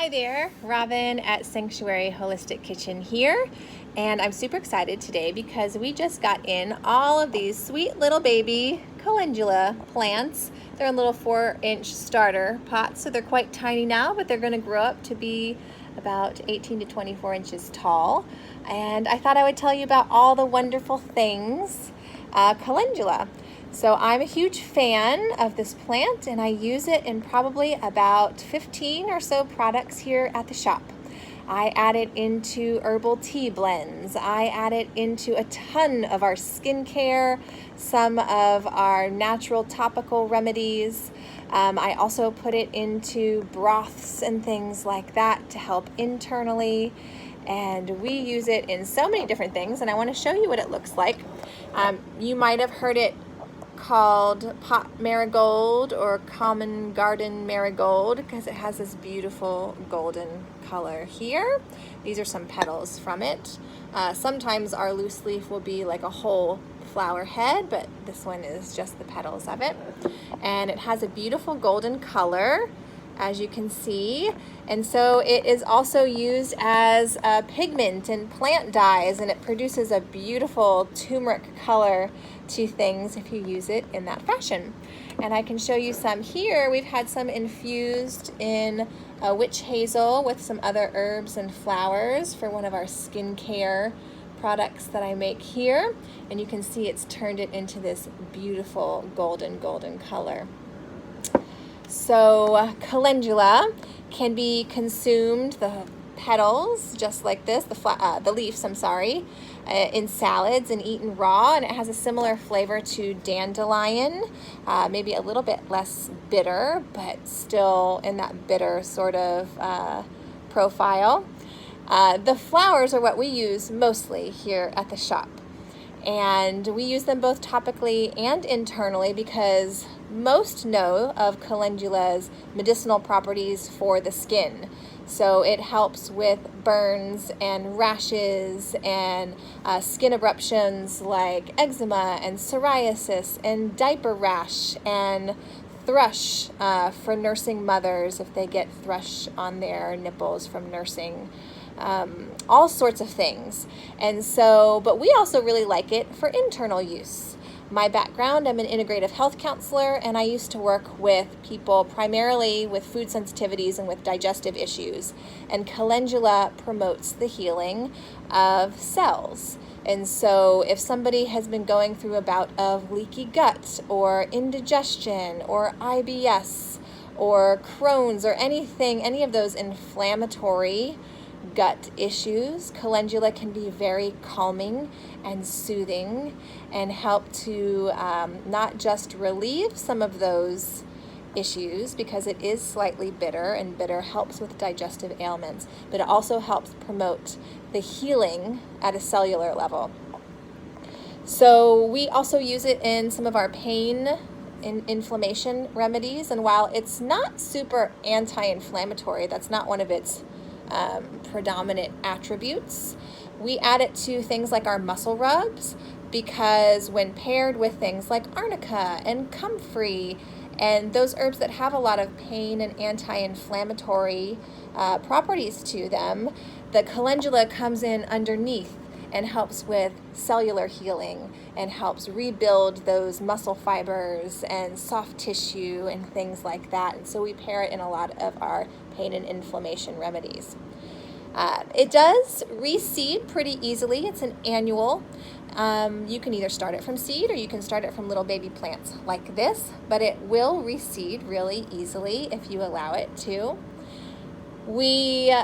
Hi there, Robin at Sanctuary Holistic Kitchen here, and I'm super excited today because we just got in all of these sweet little baby calendula plants. They're in little 4-inch starter pots, so they're quite tiny now, but they're going to grow up to be about 18 to 24 inches tall. And I thought I would tell you about all the wonderful things calendula. So I'm a huge fan of this plant, and I use it in probably about 15 or so products here at the shop. I add it into herbal tea blends. I add it into a ton of our skincare, some of our natural topical remedies. I also put it into broths and things like that to help internally. And we use it in so many different things, and I want to show you what it looks like. You might have heard it called pot marigold or common garden marigold because it has this beautiful golden color here. These are some petals from it. Sometimes our loose leaf will be like a whole flower head, but this one is just the petals of it. And it has a beautiful golden color, as you can see. And so it is also used as a pigment in plant dyes, and it produces a beautiful turmeric color to things if you use it in that fashion. And I can show you some here. We've had some infused in witch hazel with some other herbs and flowers for one of our skincare products that I make here. And you can see it's turned it into this beautiful golden color. So calendula can be consumed, the petals, just like this, the leaves, in salads and eaten raw, and it has a similar flavor to dandelion, maybe a little bit less bitter, but still in that bitter sort of profile. The flowers are what we use mostly here at the shop. And we use them both topically and internally because most know of calendula's medicinal properties for the skin. So it helps with burns and rashes and skin eruptions like eczema and psoriasis and diaper rash and thrush for nursing mothers if they get thrush on their nipples from nursing. All sorts of things. And so, but we also really like it for internal use. My background, I'm an integrative health counselor, and I used to work with people primarily with food sensitivities and with digestive issues. And calendula promotes the healing of cells. And so if somebody has been going through a bout of leaky gut or indigestion or IBS or Crohn's or any of those inflammatory gut issues, calendula can be very calming and soothing and help to not just relieve some of those issues because it is slightly bitter, and bitter helps with digestive ailments, but it also helps promote the healing at a cellular level. So we also use it in some of our pain and inflammation remedies, and while it's not super anti-inflammatory, that's not one of its predominant attributes, we add it to things like our muscle rubs because when paired with things like arnica and comfrey and those herbs that have a lot of pain and anti-inflammatory properties to them, the calendula comes in underneath and helps with cellular healing and helps rebuild those muscle fibers and soft tissue and things like that. And so we pair it in a lot of our pain and inflammation remedies. It does reseed pretty easily. It's an annual. You can either start it from seed or you can start it from little baby plants like this, but it will reseed really easily if you allow it to. We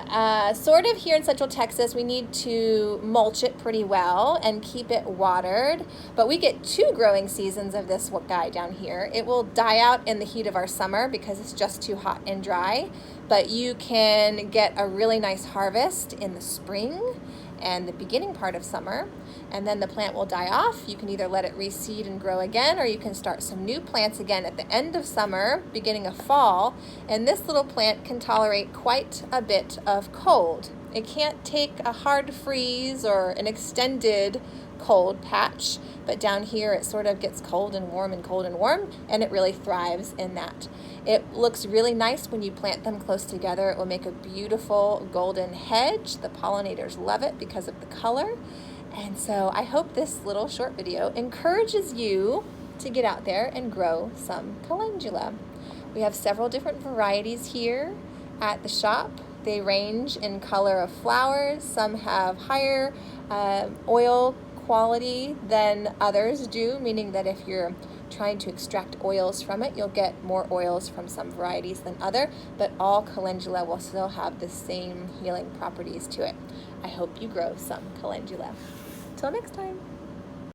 sort of here in Central Texas, we need to mulch it pretty well and keep it watered, but we get 2 growing seasons of this guy down here. It will die out in the heat of our summer because it's just too hot and dry, but you can get a really nice harvest in the spring and the beginning part of summer, and then the plant will die off. You can either let it reseed and grow again, or you can start some new plants again at the end of summer, beginning of fall, and this little plant can tolerate quite a bit of cold It can't take a hard freeze or an extended cold patch, but down here it sort of gets cold and warm and cold and warm, and it really thrives in that. It looks really nice when you plant them close together. It will make a beautiful golden hedge. The pollinators love it because of the color. And so I hope this little short video encourages you to get out there and grow some calendula. We have several different varieties here at the shop. They range in color of flowers. Some have higher oil quality than others do, meaning that if you're trying to extract oils from it, you'll get more oils from some varieties than other, but all calendula will still have the same healing properties to it. I hope you grow some calendula. Till next time.